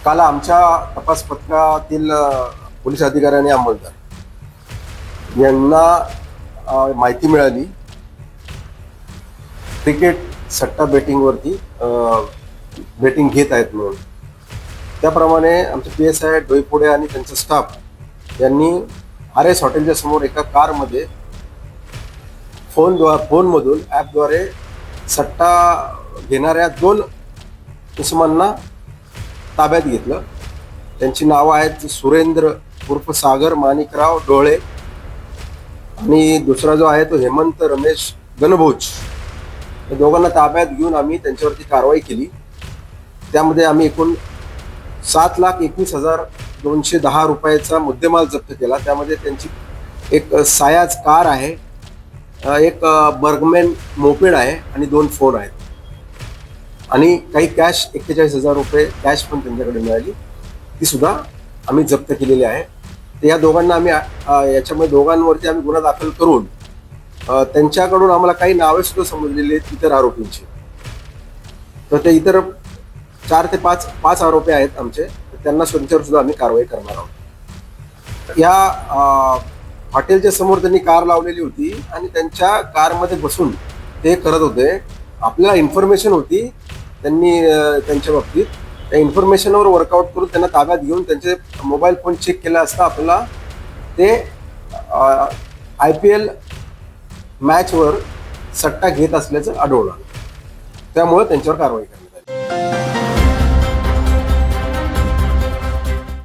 काल आमच्या तपास पथकातील पोलीस अधिकारी आणि अंमलदार यांना माहिती मिळाली क्रिकेट सट्टा बेटिंगवरती बेटिंग घेत आहेत म्हणून. त्याप्रमाणे आमचे PSI डोईफोडे आणि त्यांचा स्टाफ यांनी RS हॉटेलच्या समोर एका कारमध्ये फोनमधून ॲपद्वारे सट्टा घेणाऱ्या 2 इसमांना ताब्यात घेतलं. त्यांची नावं आहेत सुरेंद्र उर्फ सागर माणिकराव डोळे आणि दुसरा जो आहे तो हेमंत रमेश गणभोज. या दोघांना ताब्यात घेऊन आम्ही त्यांच्यावरती कारवाई केली. त्यामध्ये आम्ही एकूण 7,21,210 रुपयाचा मुद्देमाल जप्त केला. त्यामध्ये त्यांची एक सायाज कार आहे, एक बर्गमॅन मोपेड आहे आणि 2 फोन आहेत आणि काही कॅश 41,000 रुपये कॅश पण त्यांच्याकडे मिळाली, ती सुद्धा आम्ही जप्त केलेली आहे. तर या दोघांना आम्ही याच्यामध्ये दोघांवरती आम्ही गुन्हा दाखल करून त्यांच्याकडून आम्हाला काही नावे सुद्धा समजलेली आहेत इतर आरोपींची. तर ते इतर 4 ते 5 आरोपी आहेत आमचे, त्यांना त्यांच्यावर सुद्धा आम्ही कारवाई करणार आहोत. या हॉटेलच्या समोर त्यांनी कार लावलेली होती आणि त्यांच्या कारमध्ये बसून ते करत होते. आपल्याला इन्फॉर्मेशन होती त्यांनी त्यांच्या बाबतीत, त्या इन्फॉर्मेशनवर वर्कआउट करून त्यांना ताब्यात घेऊन त्यांचे मोबाईल फोन चेक केला असता आपल्याला ते IPL मॅचवर सट्टा घेत असल्याचं आढळलं. त्यामुळे त्यांच्यावर कारवाई करण्यात